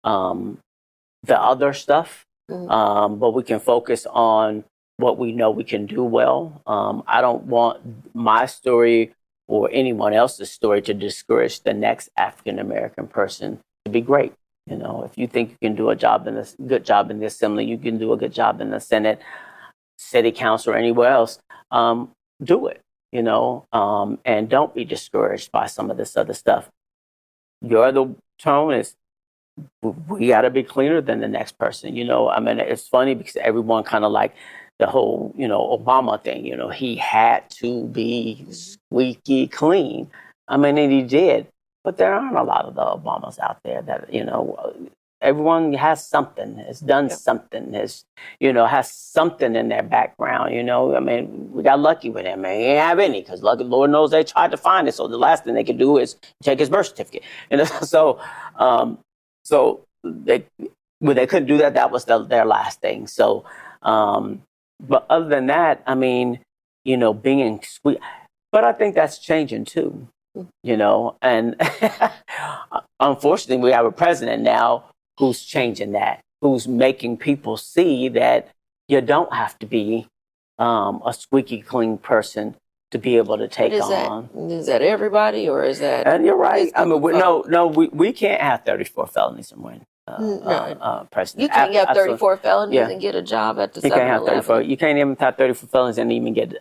the other stuff, but we can focus on what we know we can do well. I don't want my story or anyone else's story to discourage the next African American person to be great. You know, if you think you can do good job in the assembly, you can do a good job in the Senate, city council, or anywhere else. Do it. You know, and don't be discouraged by some of this other stuff. Your other tone is, we got to be cleaner than the next person. You know, I mean, it's funny because everyone kind of like the whole, you know, Obama thing, you know, he had to be squeaky clean. I mean, and he did. But there aren't a lot of the Obamas out there that, you know, everyone has something, has done something, has something in their background, you know. I mean, we got lucky with him. Man, he didn't have any because Lord knows they tried to find it. So the last thing they could do is take his birth certificate. You know, so they couldn't do that. That was their last thing. So, but other than that, I mean, you know, being sweet. But I think that's changing too, you know. And unfortunately, we have a president now who's changing that, who's making people see that you don't have to be a squeaky clean person to be able to take on. Is that everybody, or is that? And you're right. I mean, we can't have 34 felonies and win. President. You can't have 34 felonies and get a job at the 7-Eleven. You can't even have 34 felonies and even get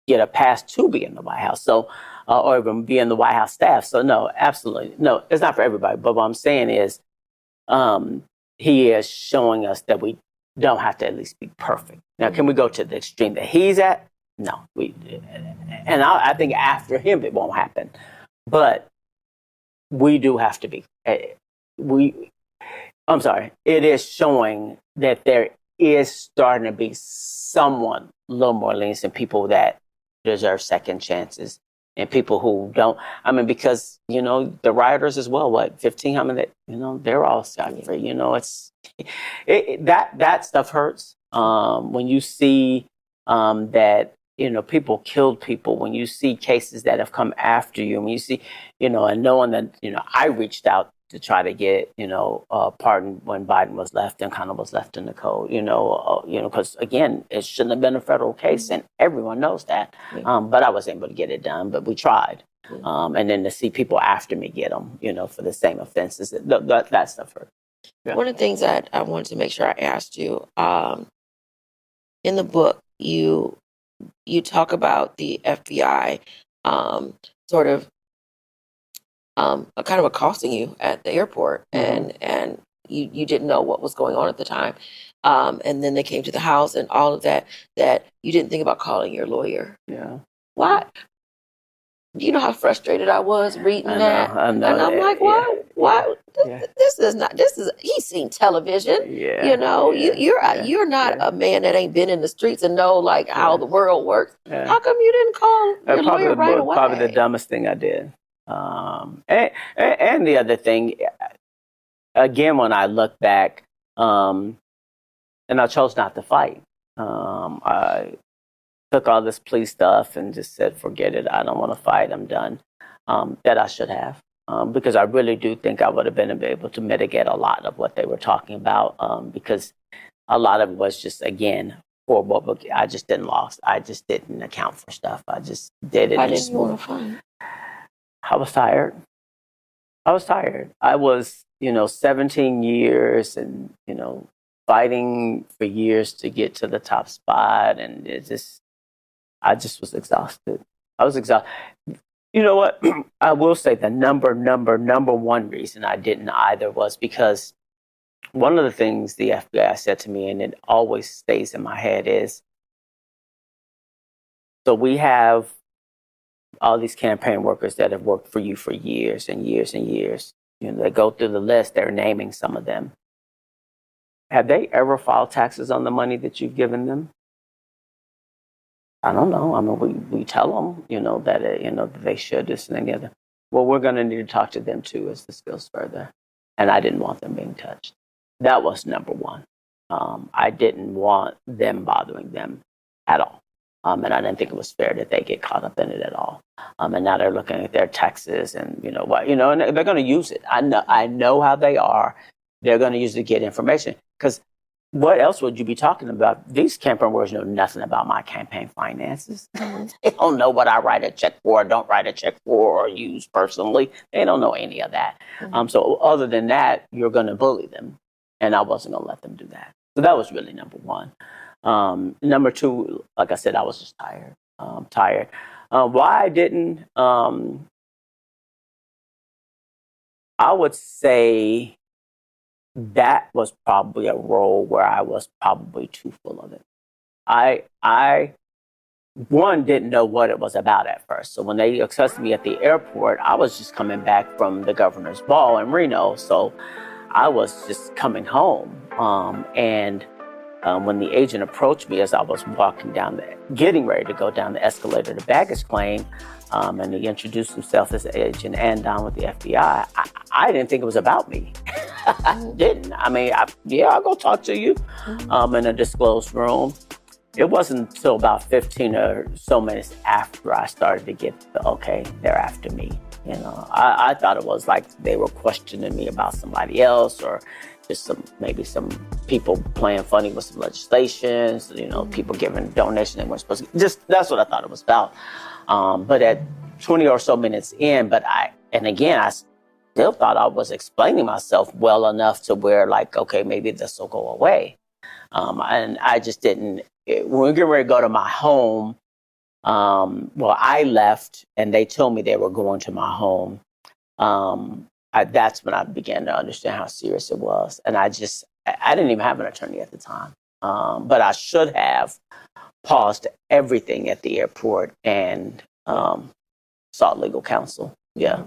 a pass to be in the White House. So, or even be in the White House staff. So no, absolutely. No, it's not for everybody. But what I'm saying is, he is showing us that we don't have to at least be perfect. Now, can we go to the extreme that he's at? No. I think after him, it won't happen. But we do have to be. It is showing that there is starting to be someone a little more lenient in people that deserve second chances and people who don't. I mean, because, you know, the rioters as well, 15, how many, you know, they're all scot-free. You know, that stuff hurts. When you see that, you know, people killed people, when you see cases that have come after you, when you see, you know, and knowing that, you know, I reached out to try to get, you know, pardon when Biden was left and kind of was left in the cold, you know, because again, it shouldn't have been a federal case, and everyone knows that. But I wasn't able to get it done, but we tried. And then to see people after me get them, you know, for the same offenses, that stuff hurt. Yeah. One of the things that I wanted to make sure I asked you, in the book, you talk about the FBI sort of kind of accosting you at the airport, and you didn't know what was going on at the time, and then they came to the house and all of that you didn't think about calling your lawyer. Yeah. Why? Do you know how frustrated I was reading that? I know, and I'm like, why? This is he's seen television. Yeah. You know, you're not a man that ain't been in the streets and know like how the world works. Yeah. How come you didn't call your lawyer right away? Probably the dumbest thing I did. And the other thing, again, when I look back, and I chose not to fight. I took all this plea stuff and just said, forget it. I don't want to fight. I'm done. That I should have. Because I really do think I would have been able to mitigate a lot of what they were talking about. Because a lot of it was just, again, horrible. But I just didn't lost. I just didn't account for stuff. I just did it. Why didn't you want to fight? I was tired. I was, 17 years and, fighting for years to get to the top spot. And I just was exhausted. I was exhausted. You know what? I will say the number one reason I didn't either was because one of the things the FBI said to me, and it always stays in my head, is, so we have all these campaign workers that have worked for you for years and years and years. They go through the list, they're naming some of them. Have they ever filed taxes on the money that you've given them? I don't know. I mean, we tell them, that, that they should, this and the other. Well, we're going to need to talk to them too as this goes further. And I didn't want them being touched. That was number one. I didn't want them bothering them at all. And I didn't think it was fair that they get caught up in it at all. And now they're looking at their taxes and and they're going to use it. I know how they are. They're going to use it to get information, because what else would you be talking about? These campaign workers know nothing about my campaign finances. They don't know what I write a check for or don't write a check for or use personally. They don't know any of that. So other than that, you're going to bully them. And I wasn't going to let them do that. So that was really number one. Number two, like I said, I was just tired. Why I didn't, I would say that was probably a role where I was probably too full of it. I didn't know what it was about at first. So when they accosted me at the airport, I was just coming back from the governor's ball in Reno. So I was just coming home. When the agent approached me as I was getting ready to go down the escalator to baggage claim, and he introduced himself as Agent Andon with the FBI, I didn't think it was about me. I didn't. I mean, I'll go talk to you in a disclosed room. It wasn't until about 15 or so minutes after I started to get okay, they're after me. I thought it was like they were questioning me about somebody else, or just maybe some people playing funny with some legislations, people giving donations they weren't supposed to. Just that's what I thought it was about. But at 20 or so minutes in, I still thought I was explaining myself well enough to where, like, okay, maybe this will go away. And I just didn't. When we were getting ready to go to my home, I left and they told me they were going to my home. That's when I began to understand how serious it was. And I didn't even have an attorney at the time. But I should have paused everything at the airport and sought legal counsel. Yeah.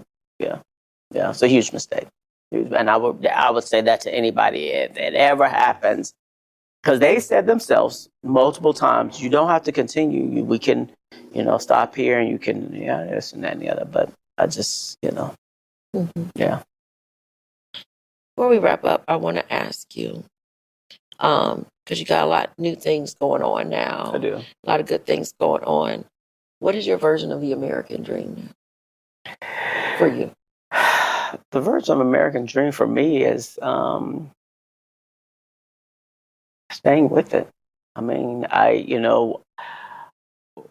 It's a huge mistake. And I would say that to anybody if it ever happens, because they said themselves multiple times, you don't have to continue. We can, stop here and you can, this and that and the other. But I just, yeah. Before we wrap up, I want to ask you, because you got a lot of new things going on now. I do. A lot of good things going on. What is your version of the American dream for you? The version of American dream for me is staying with it. I mean,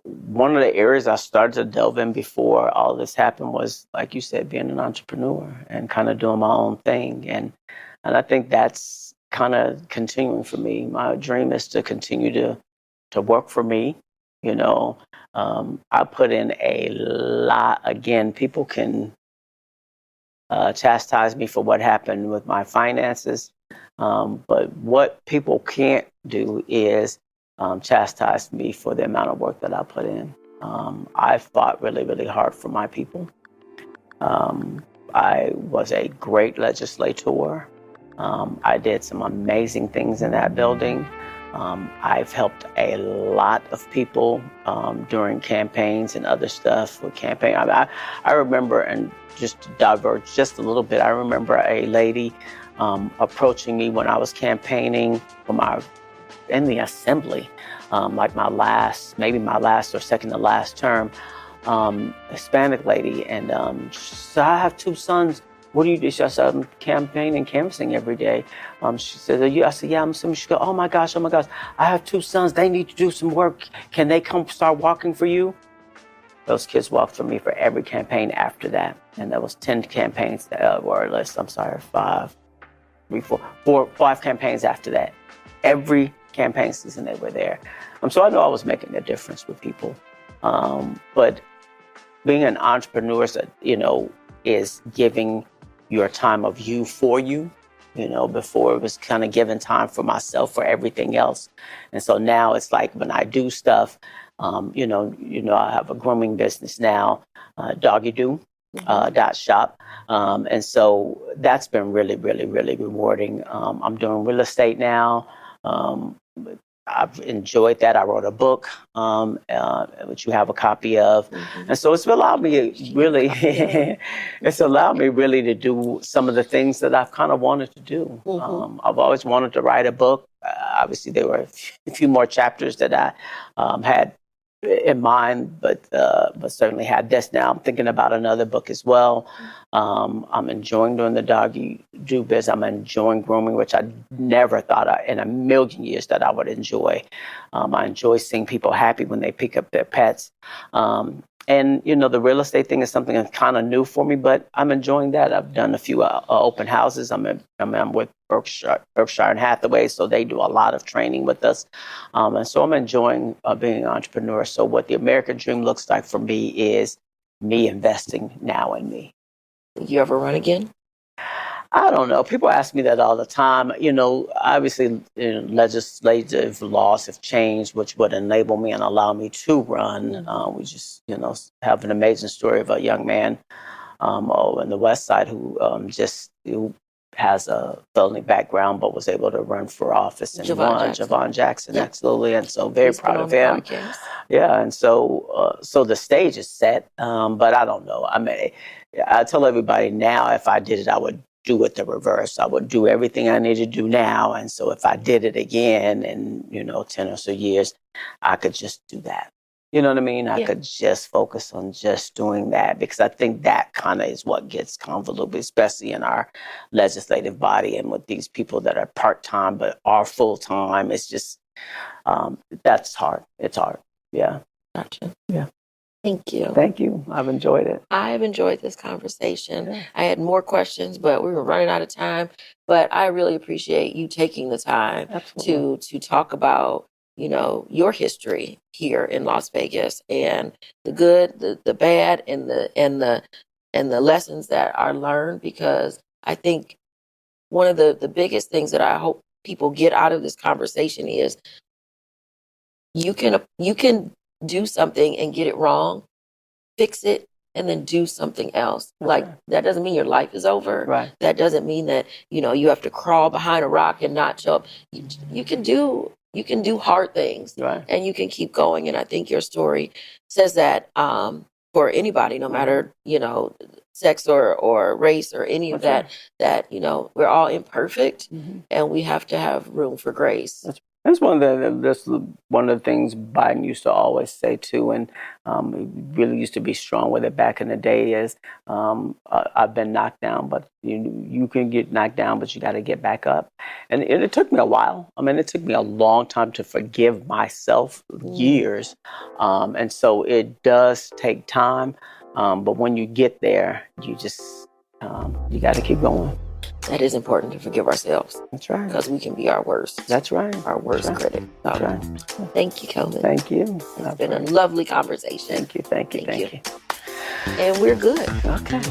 one of the areas I started to delve in before all this happened was, like you said, being an entrepreneur and kind of doing my own thing. And I think that's kind of continuing for me. My dream is to continue to work for me. I put in a lot. Again, people can chastise me for what happened with my finances. But what people can't do is chastised me for the amount of work that I put in. I fought really, really hard for my people. I was a great legislator. I did some amazing things in that building. I've helped a lot of people during campaigns and other stuff with campaign. I remember, and just to diverge just a little bit, I remember a lady approaching me when I was campaigning in the assembly, like my last or second to last term, Hispanic lady, and she said, I have two sons. What do you do? She said, I'm campaigning, canvassing every day. She said, are you? I said, yeah, I'm assuming. She goes, oh my gosh, I have two sons. They need to do some work. Can they come start walking for you? Those kids walked for me for every campaign after that. And there was 10 campaigns, five campaigns after that. Every campaign season they were there. So I know I was making a difference with people. But being an entrepreneur, is giving your time of you for you. Before it was kind of giving time for myself for everything else. And so now it's like when I do stuff, I have a grooming business now, doggydoo.shop. And so that's been really, really, really rewarding. I'm doing real estate now. I've enjoyed that. I wrote a book, which you have a copy of. And so it's allowed me really, to do some of the things that I've kind of wanted to do. I've always wanted to write a book. Obviously, there were a few more chapters that I had in mind, but certainly had this. Now I'm thinking about another book as well. I'm enjoying doing the doggy do biz. I'm enjoying grooming, which I never thought in a million years that I would enjoy. I enjoy seeing people happy when they pick up their pets. And, the real estate thing is something that's kind of new for me, but I'm enjoying that. I've done a few open houses. I'm with Berkshire and Hathaway, so they do a lot of training with us. And so I'm enjoying being an entrepreneur. So what the American dream looks like for me is me investing now in me. You ever run again? I don't know. People ask me that all the time. Obviously, legislative laws have changed, which would enable me and allow me to run. We just, have an amazing story of a young man in the West Side who has a felony background, but was able to run for office and won. Javon Jackson, absolutely. And so very proud of him. Podcast. Yeah. And so the stage is set, but I don't know. I mean, I tell everybody now, if I did it, I would do it the reverse. I would do everything I need to do now. And so if I did it again in, 10 or so years, I could just do that. You know what I mean? I could just focus on just doing that, because I think that kind of is what gets convoluted, especially in our legislative body and with these people that are part-time but are full-time. It's just, that's hard. It's hard. Yeah. Gotcha. Yeah. Thank you. Thank you. I've enjoyed it. I've enjoyed this conversation. Yeah. I had more questions, but we were running out of time. But I really appreciate you taking the time to talk about, your history here in Las Vegas, and the good, the bad, and the lessons that are learned. Because I think one of the biggest things that I hope people get out of this conversation is you can do something and get it wrong, fix it, and then do something else. Like, that doesn't mean your life is over. Right. That doesn't mean that, you have to crawl behind a rock and not show up. You can do hard things, right, and you can keep going. And I think your story says that for anybody, no matter, sex or race or any of that, we're all imperfect, and we have to have room for grace. That's one of the things Biden used to always say too, and he really used to be strong with it back in the day. Is I've been knocked down, but you can get knocked down, but you got to get back up. And it took me a while. I mean, it took me a long time to forgive myself, years, and so it does take time. But when you get there, you just you got to keep going. That is important, to forgive ourselves. That's right. Because we can be our worst. That's right. Our worst critic. That's right. Thank you, Kelvin. Thank you. It's been a lovely conversation. Thank you. And we're good. Okay.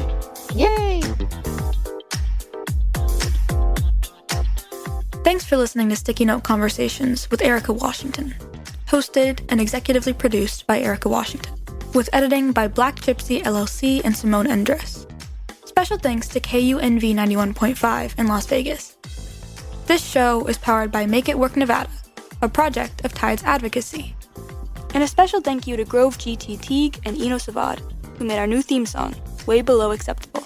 Yay. Thanks for listening to Sticky Note Conversations with Erika Washington. Hosted and executively produced by Erika Washington. With editing by Black Gypsy LLC and Simone Endres. Special thanks to KUNV 91.5 in Las Vegas. This show is powered by Make It Work Nevada, a project of Tides Advocacy. And a special thank you to Grove GT Teague and Eno Savad, who made our new theme song, Way Below Acceptable.